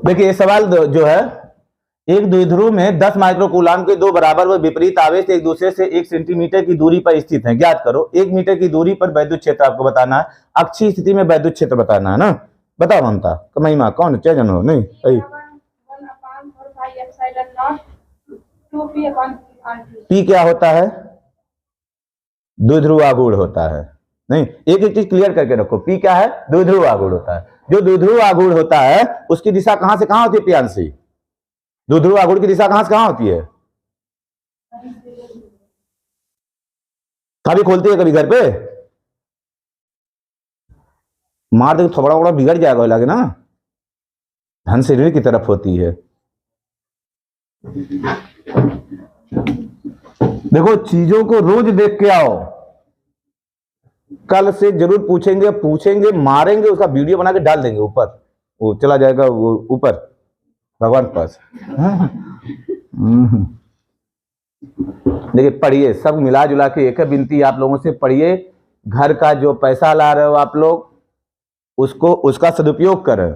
देखिए ये सवाल जो है, एक द्विध्रुव में 10 माइक्रोकूलाम के दो बराबर व विपरीत आवेश एक दूसरे से 1 सेंटीमीटर की दूरी पर स्थित हैं। ज्ञात करो 1 मीटर की दूरी पर वैद्युत क्षेत्र आपको बताना है, अक्षीय स्थिति में वैद्युत क्षेत्र बताना है ना। बताओ ममता महिमा कौन क्या जन हो नहीं सही। पी क्या होता है? द्विध्रुव आघूर्ण होता है। नहीं, एक एक चीज क्लियर करके रखो, पी क्या है? द्विध्रुव आघूर्ण होता है। जो द्विध्रुव आघूर्ण होता है उसकी दिशा कहां से कहां होती है प्रियांशी? द्विध्रुव आघूर्ण की दिशा कहां से कहां होती है? कभी खोलती है कभी घर पे मार दे थोड़ा बड़ा बिगड़ जाएगा लगे ना, धन से ऋण की तरफ होती है। देखो चीजों को रोज देख के आओ, कल से जरूर पूछेंगे मारेंगे, उसका वीडियो बना के डाल देंगे ऊपर, वो चला जाएगा वो ऊपर भगवान के पास। देखिए पढ़िए, सब मिला जुला के एक विनती आप लोगों से, पढ़िए। घर का जो पैसा ला रहे हो आप लोग उसका सदुपयोग करें।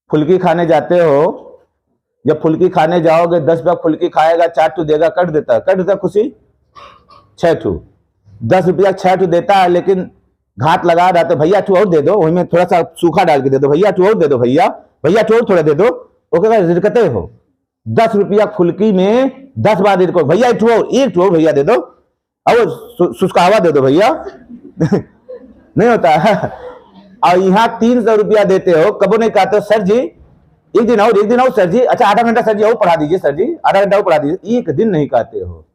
फुल्की खाने जाते हो, जब फुल्की खाने जाओगे 10 रुपया फुल्की खाएगा, 4 ठू देगा, कट देता खुशी 6 ठू, 10 रुपया 6 ठू देता है, लेकिन घाट लगा रहा तो भैया ठू और दे दो, वही में थोड़ा सा सूखा डाल के दे दो, भैया ठू और दे दो, भैया ठू और थोड़ा दे दो। ओके रिड़कते हो 10 रुपया फुल्की में 10 बार रिड़को, भैया एक ठू और भैया दे दो, और सुस्कावा दे दो भैया। नहीं होता है। और यहाँ 300 रुपया देते हो, कबो नहीं कहते हो सर जी एक दिन और सर जी, अच्छा आधा घंटा सर जी और पढ़ा दीजिए, सर जी आधा घंटा और पढ़ा दीजिए, एक दिन नहीं कहते हो।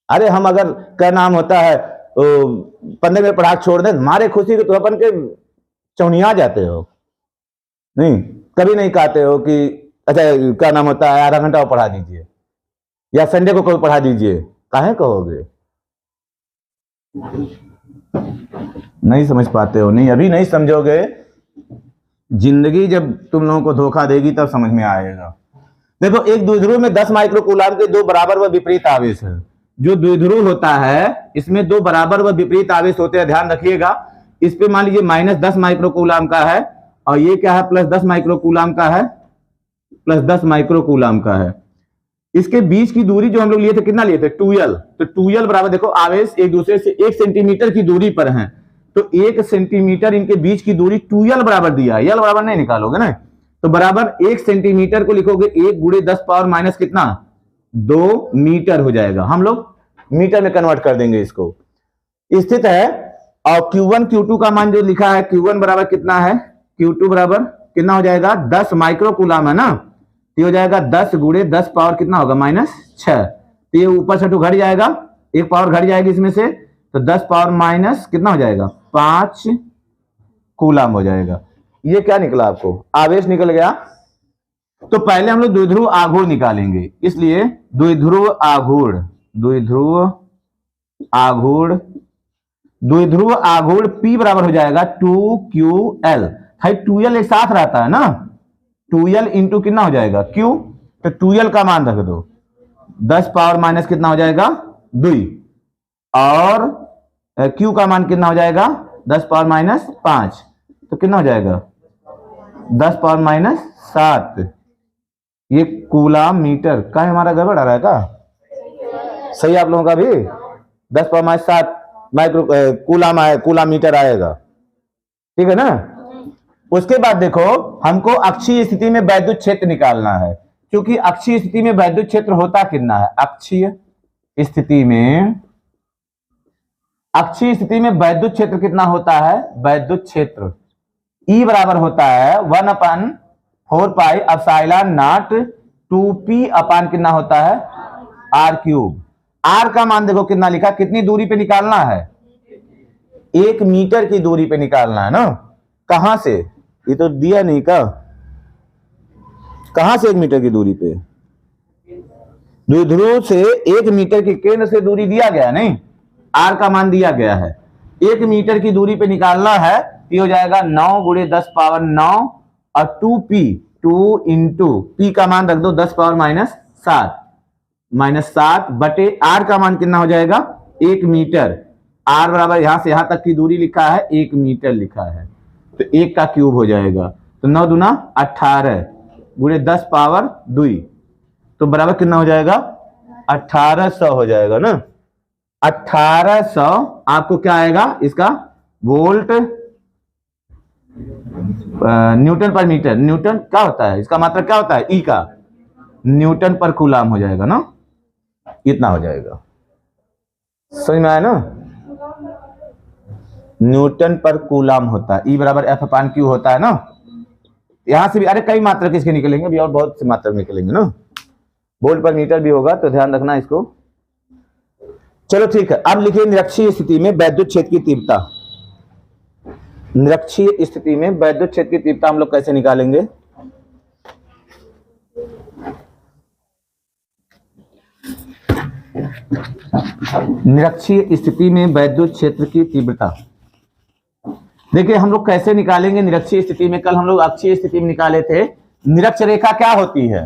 अरे हम अगर क्या नाम होता है 15 मिनट पढ़ा छोड़ दें, हमारे खुशी के तो अपन के चौनिया जाते हो। नहीं, कभी नहीं कहते हो कि अच्छा क्या नाम होता है आधा घंटा और पढ़ा दीजिए, या संडे को कोई पढ़ा दीजिए, काहे कहोगे? नहीं समझ पाते हो। नहीं, अभी नहीं समझोगे, जिंदगी जब तुम लोगों को धोखा देगी तब समझ में आएगा। देखो एक द्विध्रुव में 10 माइक्रोकूलाम के दो बराबर व विपरीत आवेश है। जो द्विध्रुव होता है इसमें दो बराबर व विपरीत आवेश होते हैं, ध्यान रखिएगा। इस पे मान लीजिए -10 माइक्रोकूलाम का है, और ये क्या है +10 माइक्रोकूलाम का है, +10 माइक्रोकूलाम का है। इसके बीच की दूरी जो हम लोग लिए थे, कितना लिए थे? 2l। तो 2l बराबर, देखो आवेश एक दूसरे से 1 सेंटीमीटर की दूरी पर है, तो 1 सेंटीमीटर इनके बीच की दूरी 2l बराबर दिया है। l बराबर नहीं निकालोगे ना, तो बराबर 1 सेंटीमीटर को लिखोगे 1 × 10⁻- कितना 2 मीटर हो जाएगा। हम लोग मीटर में कन्वर्ट कर देंगे इसको, स्थित है। और Q1 Q2 का मान जो लिखा है, Q1 बराबर कितना है, Q2 बराबर कितना हो जाएगा 10 माइक्रोकूलाम है ना, तो हो जाएगा 10 × 10 पावर कितना होगा -6। तो ये ऊपर से घट जाएगा, एक पावर घट जाएगी इसमें से, तो 10 पावर माइनस कितना हो जाएगा 5 कूलाम हो जाएगा। ये क्या निकला आपको? आवेश निकल गया। तो पहले हम लोग द्विध्रुव आघूर्ण निकालेंगे, इसलिए द्विध्रुव आघूर्ण P बराबर हो जाएगा 2QL। भाई 2L एक साथ रहता है ना, 2L इंटू कितना हो जाएगा Q, तो 2L का मान रख दो, 10 पावर माइनस कितना हो जाएगा 2, और Q का मान कितना हो जाएगा 10 पावर -5, तो कितना हो जाएगा 10 पावर -7। ये कूलाम मीटर का हमारा गड़बड़ आ रहा है का? सही आप लोगों का भी 10 पावर -7 माइक्रो कूलाम मीटर आएगा, ठीक है ना। उसके बाद देखो हमको अक्षीय स्थिति में वैद्युत क्षेत्र निकालना है, क्योंकि अक्षीय स्थिति में वैद्युत क्षेत्र होता कितना है, अक्षीय स्थिति में वैद्युत क्षेत्र कितना होता है, वैद्युत क्षेत्र E बराबर होता है 1/4πε0 2p अपान कितना होता है r³। r का मान देखो कितना लिखा, कितनी दूरी पे निकालना है, 1 मीटर की दूरी पे निकालना है ना। कहां से, ये तो दिया नहीं का, कहां से 1 मीटर की दूरी पे? द्विध्रुव से 1 मीटर की केंद्र से दूरी दिया गया, नहीं r का मान दिया गया है, 1 मीटर की दूरी पे निकालना है। ये हो जाएगा 9 × 10 पावर 9 और 2p, 2 इंटू p का मान रख दो 10 पावर -7 बटे r का मान कितना हो जाएगा 1 मीटर। r बराबर यहां से यहां तक की दूरी लिखा है 1 मीटर लिखा है, तो 1 का क्यूब हो जाएगा, तो 9 दूना 18, गुणे 10 पावर 2 तो बराबर कितना हो जाएगा 1800 हो जाएगा ना। 1800 आपको क्या आएगा इसका वोल्ट न्यूटन पर मीटर। न्यूटन क्या होता है इसका मात्रा क्या होता है ई का, न्यूटन पर कूलाम हो जाएगा ना, इतना हो जाएगा। समझ में आया ना, न्यूटन पर कूलाम होता है, ई बराबर एफ अपान क्यू होता है ना। यहां से भी अरे कई मात्रा किसके निकलेंगे भी और बहुत से मात्रा निकलेंगे ना, वोल्ट पर मीटर भी होगा तो ध्यान रखना इसको। चलो ठीक है, अब लिखिए निरक्षीय स्थिति में वैद्युत क्षेत्र की तीव्रता। निरक्षीय स्थिति में वैद्युत क्षेत्र की तीव्रता हम लोग कैसे निकालेंगे। निरक्षीय स्थिति में वैद्युत क्षेत्र की तीव्रता देखिए हम लोग कैसे निकालेंगे। निरक्षीय स्थिति में कल हम लोग अक्षीय स्थिति में निकाले थे। निरक्ष रेखा क्या होती है,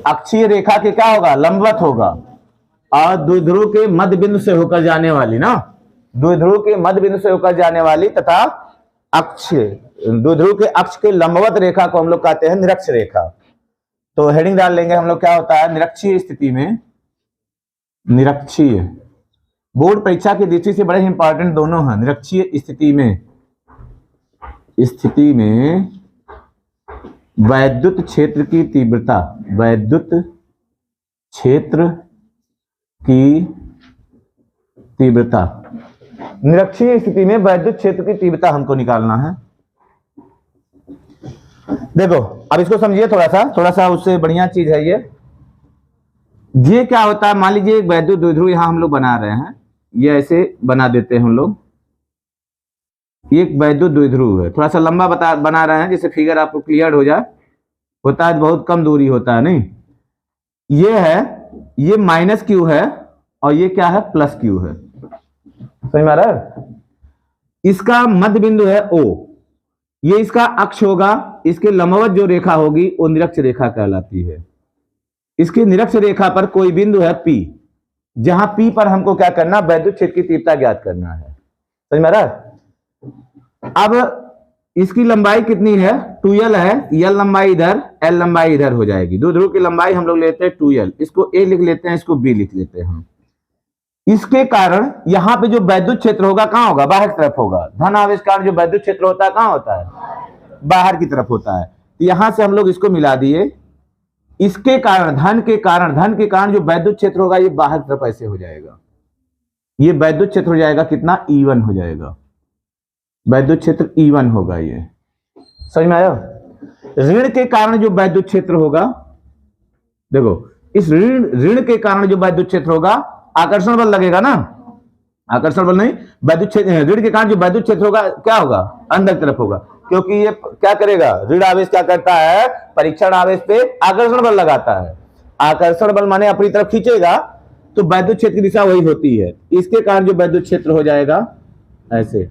अक्षीय रेखा के क्या होगा लंबवत होगा और द्विध्रुव के मध्य बिंदु से होकर जाने वाली ना, द्विध्रुव के मध्य बिंदु से होकर जाने वाली तथा अक्षीय द्विध्रुव के अक्ष के लंबवत रेखा को हम लोग कहते हैं निरक्ष रेखा। तो हेडिंग डाल लेंगे हम लोग क्या होता है निरक्षीय स्थिति में, निरक्षीय बोर्ड परीक्षा की दृष्टि से बड़े इंपॉर्टेंट दोनों हैं। निरक्षीय स्थिति में वैद्युत क्षेत्र की तीव्रता, वैद्युत क्षेत्र की तीव्रता, निरक्षीय स्थिति में वैद्युत क्षेत्र की तीव्रता हमको निकालना है। देखो अब इसको समझिए थोड़ा सा उससे बढ़िया चीज है ये क्या होता है। मान लीजिए एक वैद्युत द्विध्रुव यहां हम लोग बना रहे हैं, ये ऐसे बना देते हैं हम लोग, एक वैद्युत द्विध्रुव है, थोड़ा सा लंबा बना रहे हैं जिससे फिगर आपको क्लियर हो जाए। होता है बहुत कम दूरी होता है नहीं, ये है ये माइनस क्यू है और ये क्या है प्लस क्यू है। समझ में आ रहा है, इसका मध्य बिंदु है ओ, ये इसका अक्ष होगा, इसके लंबवत जो रेखा होगी वो निरक्ष रेखा कहलाती है। इसकी निरक्ष रेखा पर कोई बिंदु है P, जहां P पर हमको क्या करना वैद्युत क्षेत्र की तीव्रता ज्ञात करना है। समझ में आ रहा है। अब इसकी लंबाई कितनी है 2l है, l लंबाई इधर l लंबाई इधर हो जाएगी। द्विध्रुव की लंबाई हम लोग लेते हैं 2l, इसको a लिख लेते हैं, इसको b लिख लेते हैं। इसके कारण यहां पे जो वैद्युत क्षेत्र होगा कहां होगा बाहर की तरफ होगा। धन आवेश कारण जो वैद्युत क्षेत्र होता है कहां होता है बाहर की तरफ होता है। यहां से हम लोग इसको मिला दिए, इसके कारण धन के कारण जो वैद्युत क्षेत्र होगा ये बाहर की तरफ ऐसे हो जाएगा, ये वैद्युत क्षेत्र हो जाएगा कितना E1 हो जाएगा, वैद्युत क्षेत्र E1 होगा। ये समझ में आया। ऋण के कारण जो वैद्युत क्षेत्र होगा, देखो इस ऋण के कारण जो वैद्युत क्षेत्र होगा आकर्षण बल लगेगा ना, आकर्षण बल नहीं वैद्युत क्षेत्र, ऋण के कारण जो वैद्युत क्षेत्र होगा क्या होगा अंदर की तरफ होगा, क्योंकि ये क्या करेगा ऋण आवेश क्या करता है परीक्षण आवेश पे आकर्षण बल लगाता है। आकर्षण बल माने अपनी तरफ खींचेगा तो वैद्युत क्षेत्र की दिशा वही होती है। इसके कारण जो वैद्युत क्षेत्र हो जाएगा ऐसे,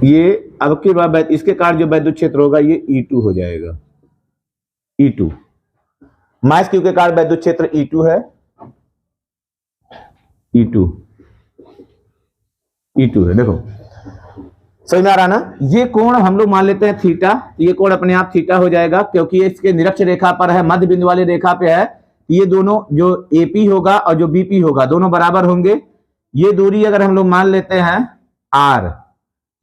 ये अब की बात, इसके कारण जो वैद्युत क्षेत्र होगा ये E2 हो जाएगा। E2 माइनस क्यू के कारण वैद्युत क्षेत्र E2 है, E2 है। देखो समझ में आ रहा ना। ये कोण हम लोग मान लेते हैं थीटा, ये कोण अपने आप थीटा हो जाएगा क्योंकि ये इसके निरक्ष रेखा पर है, मध्य बिंदु वाली रेखा पे है। ये दोनों जो AP होगा और जो BP होगा दोनों बराबर होंगे। ये दूरी अगर हम लोग मान लेते हैं R,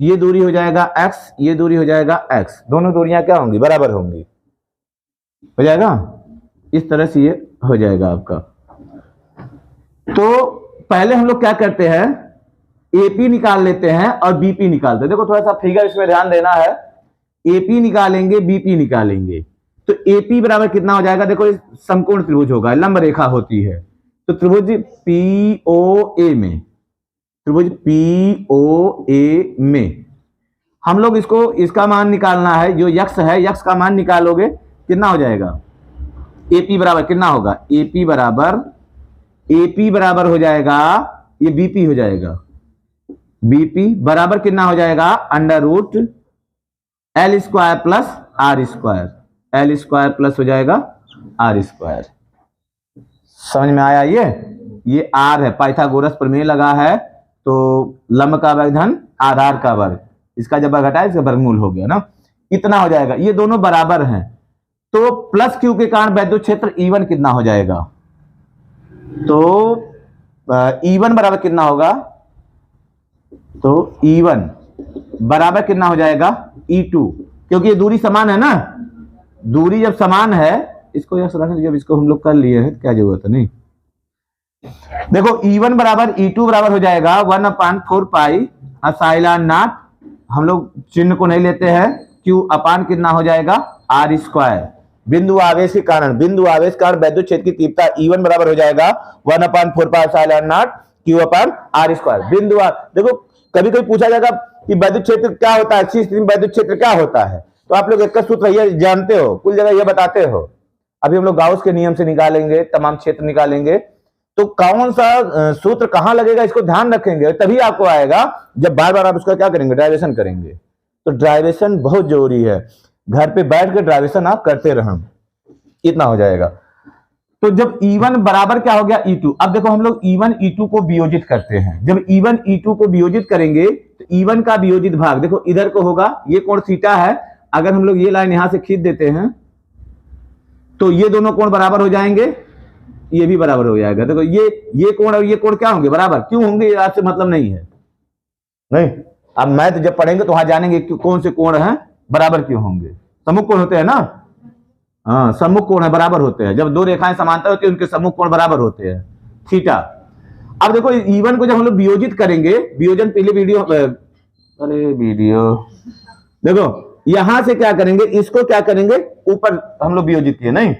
ये दूरी हो जाएगा x, ये दूरी हो जाएगा x, दोनों दूरियां क्या होंगी बराबर होंगी, हो जाएगा इस तरह से ये हो जाएगा आपका। तो पहले हम लोग क्या करते हैं AP निकाल लेते हैं और BP निकालते हैं। देखो थोड़ा सा फिगर इसमें ध्यान देना है, AP निकालेंगे BP निकालेंगे तो AP बराबर कितना हो जाएगा। देखो समकोण त्रिभुज होगा, लंब रेखा होती है, तो त्रिभुज POA में, त्रिभुज POA में हम लोग इसका मान निकालना है, जो यक्ष है यक्ष का मान निकालोगे कितना हो जाएगा। AP बराबर कितना होगा, AP बराबर हो जाएगा, ये BP हो जाएगा, BP बराबर कितना हो जाएगा under root L square plus R square, L square plus हो जाएगा R स्क्वायर। समझ में आया। ये R है, पाइथागोरस प्रमेय लगा है, तो लंब का वर्ग धन आधार का वर्ग, इसका जब घटाए इसका वर्गमूल हो गया ना, इतना हो जाएगा। ये दोनों बराबर हैं तो प्लस क्यू के कारण वैद्युत क्षेत्र E1 कितना हो जाएगा, तो E1 बराबर कितना होगा, तो E1 बराबर कितना हो जाएगा E2, क्योंकि ये दूरी समान है ना, दूरी जब समान है, इसको जब इसको हम लोग कर लिए हैं क्या जरूरत है नहीं। देखो E1 बराबर E2 बराबर हो जाएगा 1/4 पाई एप्सिलॉन नॉट, हम लोग चिन्ह को नहीं लेते हैं, Q अपान कितना हो जाएगा R स्क्वायर। बिंदु आवेश के कारण वैद्युत क्षेत्र की तीव्रता E1 बराबर हो जाएगा 1/4 पाई epsilon not Q upon R square. देखो कभी कभी पूछा जाएगा कि वैद्युत क्षेत्र क्या होता है, अच्छी स्थिति में वैद्युत क्षेत्र क्या होता है, तो आप लोग एक सूत्र ये जानते हो, कुल जगह ये बताते हो। अभी हम लोग गाउस के नियम से निकालेंगे, तमाम क्षेत्र निकालेंगे, तो कौन सा सूत्र कहां लगेगा इसको ध्यान रखेंगे, तभी आपको आएगा जब बार बार आप उसका क्या करेंगे, ड्राइवेशन करेंगे। तो ड्राइवेशन बहुत जरूरी है, घर पे बैठ के ड्राइवेशन आप करते रहें, इतना हो जाएगा। तो जब E1 बराबर क्या हो गया E2, अब देखो हम लोग E1 E2 को वियोजित करते हैं, जब E1 E2 को वियोजित करेंगे तो E1 का वियोजित भाग देखो इधर को होगा, ये कोण थीटा है, अगर हम लोग ये लाइन यहां से खींच देते हैं तो ये दोनों कोण बराबर हो जाएंगे, ये भी बराबर हो जाएगा। देखो ये कोण और ये कोण क्या होंगे, बराबर क्यों होंगे, ये आपसे मतलब नहीं है, नहीं। अब मैथ जब पढ़ेंगे तो वहां जानेंगे कि कौन से कोण हैं बराबर क्यों होंगे, सम्मुख कोण होते हैं ना, हाँ सम्मुख कोण है बराबर होते हैं, जब दो रेखाएं समांतर होती है उनके सम्मुख कोण बराबर होते हैं, थीटा। अब देखो E1 को जब हम लोग वियोजित करेंगे, वियोजन पहले वीडियो देखो यहां से क्या करेंगे, इसको क्या करेंगे ऊपर हम लोग वियोजित किए नहीं,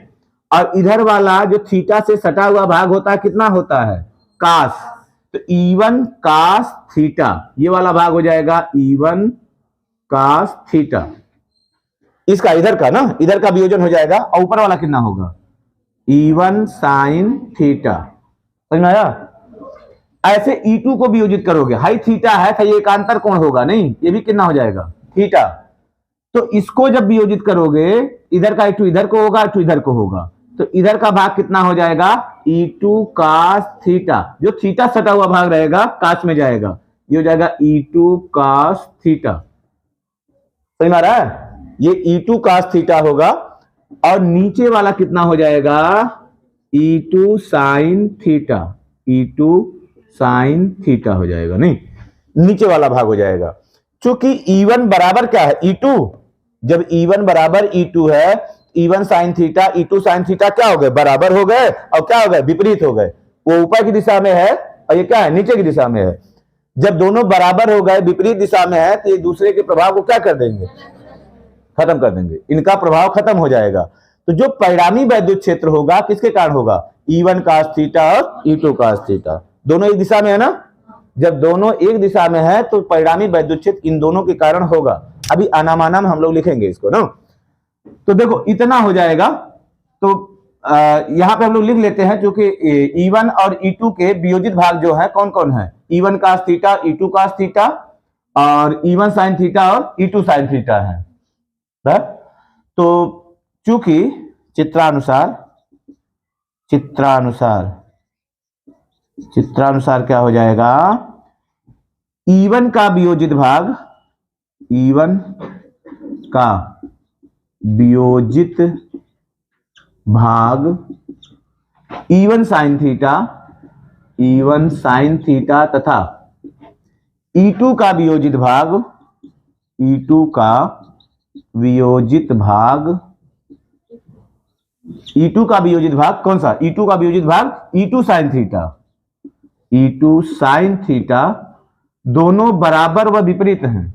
और इधर वाला जो थीटा से सटा हुआ भाग होता है कितना होता है कास, तो E1 कास थीटा, ये वाला भाग हो जाएगा E1 कास थीटा, इसका इधर का ना, इधर का वियोजन हो जाएगा, और ऊपर वाला कितना होगा E1 साइन थीटा, समझ में आया। ऐसे E2 को वियोजित करोगे, हाई थीटा है तो ये एकांतर कोण होगा नहीं, ये भी कितना हो जाएगा थीटा, तो इसको जब वियोजित करोगे इधर का E2 इधर को होगा, E2 इधर को होगा, तो इधर का भाग कितना हो जाएगा E2 कास थीटा, जो थीटा सटा हुआ भाग रहेगा कास में जाएगा, ये हो जाएगा E2 कास थीटा, समझ में आ रहा है, ये E2 कास थीटा होगा, और नीचे वाला कितना हो जाएगा E2 sine theta, E2 sine theta हो जाएगा, नहीं नीचे वाला भाग हो जाएगा, क्योंकि E1 बराबर क्या है E2, जब E1 बराबर E2 है, E1 sine theta E2 sine theta क्या हो गए बराबर हो गए, और क्या हो गए विपरीत हो गए, वो ऊपर की दिशा में है और ये क्या है नीचे की दिशा में है, जब दोनों बराबर हो गए विपरीत दिशा में है तो एक दूसरे के प्रभाव को क्या कर देंगे, खत्म कर देंगे, इनका प्रभाव खत्म हो जाएगा। तो जो परिणामी वैद्युत क्षेत्र होगा किसके कारण होगा, E1 कास थीटा और E2 कास थीटा, दोनों एक दिशा में है ना, जब दोनों एक दिशा में है तो परिणामी वैद्युत क्षेत्र इन दोनों के कारण होगा। अभी अनामाना में हम लोग लिखेंगे इसको ना, तो देखो इतना हो जाएगा। तो यहां पे हम लोग लिख लेते हैं, क्योंकि E1 और E2 के वियोजित भाग जो है कौन कौन है, E1 cos theta E2 cos theta और E1 साइन थीटा और E2 साइन थीटा है। तो चूंकि चित्रानुसार क्या हो जाएगा, E1 का वियोजित भाग, E1 का वियोजित भाग E1 साइन थीटा तथा E2 का वियोजित भाग कौन सा, E2 का वियोजित भाग E2 साइन थीटा, दोनों बराबर व विपरीत हैं,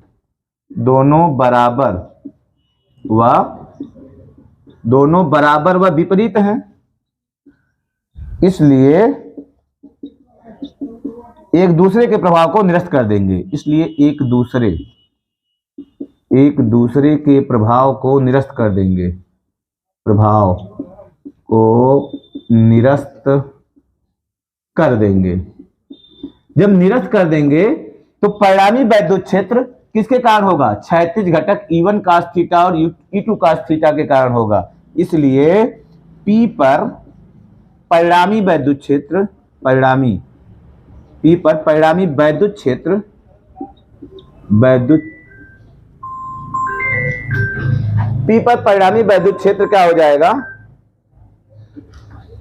दोनों बराबर व विपरीत हैं, इसलिए एक दूसरे के प्रभाव को निरस्त कर देंगे, इसलिए एक दूसरे के प्रभाव को निरस्त कर देंगे, प्रभाव को निरस्त कर देंगे। जब निरस्त कर देंगे तो परिणामी वैद्युत क्षेत्र किसके कारण होगा, क्षैतिज घटक E1 कास थीटा और E2 कास थीटा के कारण होगा, इसलिए P पर परिणामी वैद्युत क्षेत्र, P पर परिणामी वैद्युत क्षेत्र P पर परिणामी वैद्युत क्षेत्र क्या हो जाएगा?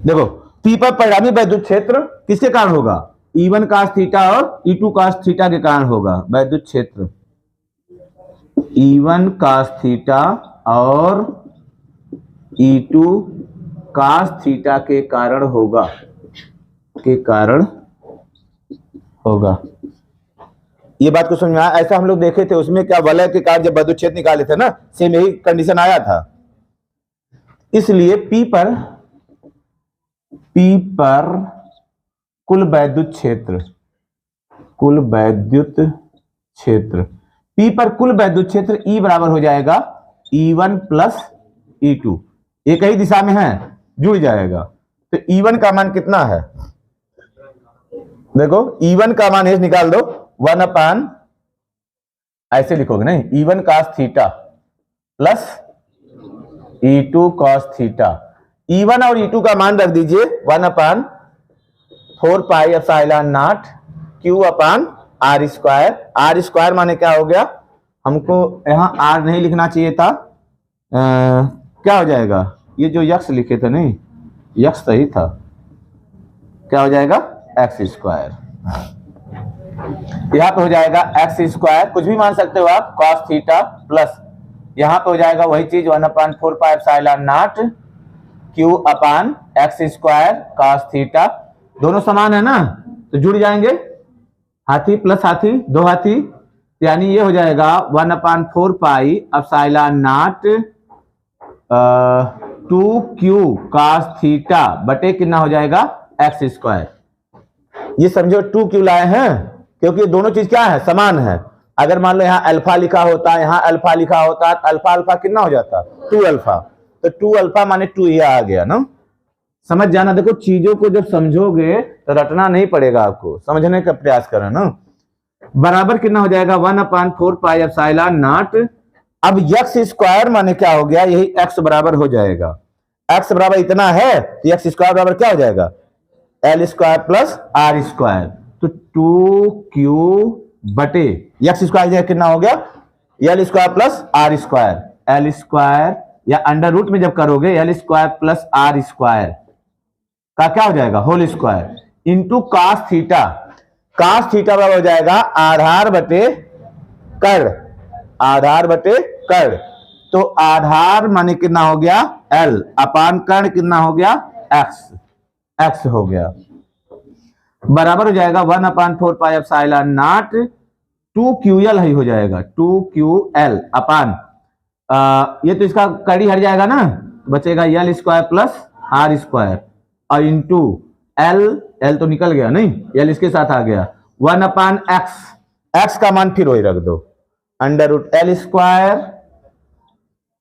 देखो P पर परिणामी वैद्युत क्षेत्र किसके कारण होगा? E1 cos थीटा और E2 cos थीटा के कारण होगा वैद्युत क्षेत्र। E1 cos थीटा और E2 cos थीटा के कारण होगा, ये बात को समझ में आया? ऐसा हम लोग देखे थे उसमें, क्या वलय के कारण जब वैद्युत क्षेत्र निकाले थे ना, सेम यही कंडीशन आया था। इसलिए P पर कुल वैद्युत क्षेत्र, P पर कुल वैद्युत क्षेत्र E बराबर हो जाएगा E1 प्लस E2, एक ही दिशा में है, जुड़ जाएगा। तो E1 का मान कितना है? देखो E1 का मान ऐसे निकाल दो, 1 अपान, ऐसे लिखोगे नहीं, E1 cos theta plus E2 cos theta. E1 और E2 का मान रख दीजिए 1 upon 4 pi epsilon not Q upon R square. R square माने क्या हो गया? हमको यहाँ R नहीं लिखना चाहिए था, क्या हो जाएगा? ये जो यक्स लिखे थे नहीं, यक्स सही था, क्या हो जाएगा? X square. यहाँ पे हो जाएगा एक्स स्क्वायर, कुछ भी मान सकते हो आप, कॉस थीटा प्लस यहाँ पे हो जाएगा वही चीज 1 upon 4 pi epsilon not Q upon x square cos theta. दोनों समान है ना, तो जुड़ जाएंगे, हाथी प्लस हाथी, दो हाथी, यानी ये हो जाएगा 1 upon 4 pi epsilon not 2Q cos theta बटे कितना हो जाएगा? X square. ये समझो 2Q लाए हैं क्योंकि दोनों चीज क्या है? समान है। अगर मान लो यहाँ अल्फा लिखा होता, यहाँ अल्फा लिखा होता, तो अल्फा अल्फा कितना हो जाता? 2 अल्फा। तो 2 अल्फा माने 2 ये आ गया ना, समझ जाना। देखो चीजों को जब समझोगे तो रटना नहीं पड़ेगा, आपको समझने का प्रयास करो ना। बराबर कितना हो जाएगा? 1 अपान 4 पाई एप्सिलॉन नॉट। अब एक्स स्क्वायर माने क्या हो गया? यही एक्स बराबर हो जाएगा, एक्स बराबर इतना है तो एक्स स्क्वायर बराबर क्या हो जाएगा? L square plus R square. तो 2Q बटे एक्स स्क्वायर कितना हो गया? L square plus R square. L square या अंडर रूट में जब करोगे L square plus R square का क्या हो जाएगा? Whole square into cos theta. Cos theta बराबर हो जाएगा आधार बटे कर्ण, आधार बटे कर्ण। तो आधार माने कितना हो गया? एल अपान कर्ण कितना हो गया? एक्स, एक्स हो गया, बराबर हो जाएगा 1 upon 4 pi epsilon not 2QL ही हो जाएगा, 2QL अपान ये तो इसका कड़ी हट जाएगा ना, बचेगा L square plus R square और इंटू एल, एल तो निकल गया नहीं, एल इसके साथ आ गया, 1 अपान एक्स, एक्स का मान फिर वही रख दो, under root L square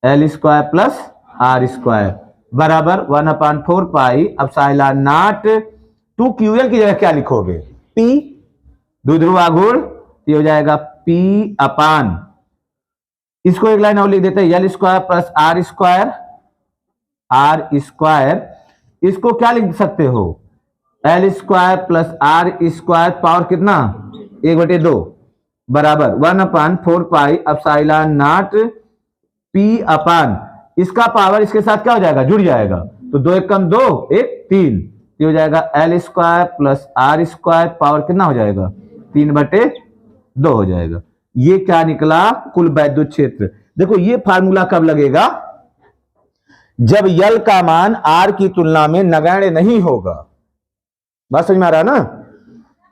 plus R square बराबर 1 upon 4 pi epsilon not 2QL की जगह क्या लिखोगे? P, द्विध्रुव आघूर्ण, ये हो जाएगा P अपान, इसको एक लाइन और लिख देते हैं, L square plus R square, इसको क्या लिख सकते हो? L square plus R square power कितना? 1/2 बराबर 1 upon 4 pi epsilon naught P upon, इसका पावर इसके साथ क्या हो जाएगा? जुड़ जाएगा, तो 2 1 कम 2 1 3, ये हो जाएगा L square plus R square power कितना हो जाएगा? 3/2 हो जाएगा। ये क्या निकला? कुल वैद्युत क्षेत्र। देखो ये फार्मूला कब लगेगा? जब यल का मान आर की तुलना में नगण्य नहीं होगा। बात समझ में आ रहा है ना?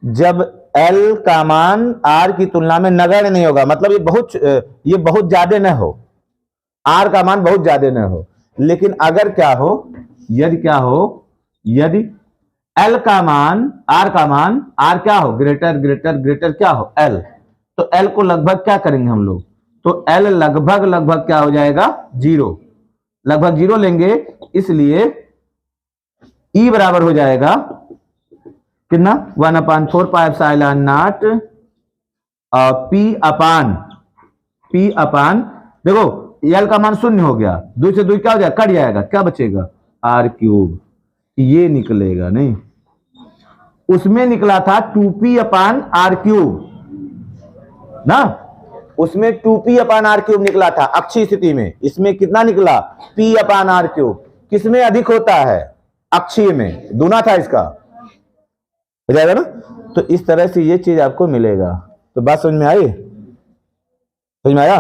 जब एल का मान आर की तुलना में नगण्य नहीं होगा, मतलब ये बहुत ज्यादा न हो, आर का मान बहुत ज्यादा न हो। लेकिन अगर क्या हो, यदि एल का मान, आर का मान, आर क्या हो? ग्रेटर क्या हो? एल। तो एल को लगभग क्या करेंगे हम लोग? तो एल लगभग क्या हो जाएगा? 0, लगभग 0 लेंगे, इसलिए ई बराबर हो जाएगा कितना? 1 upon 4 pi epsilon naught P अपान, देखो एल का मान 0 हो गया, 2 से 2 क्या हो जाएगा? कट जाएगा, क्या बचेगा? r3, ये निकलेगा नहीं, उसमें निकला था 2P अपान R3 ना, उसमें 2p/r³ निकला था अक्षीय स्थिति में, इसमें कितना निकला p/r³। किसमें अधिक होता है, अक्षीय में, दूना था इसका, हो जाएगा ना। तो इस तरह से ये चीज आपको मिलेगा। तो बात समझ में आई, समझ में आया।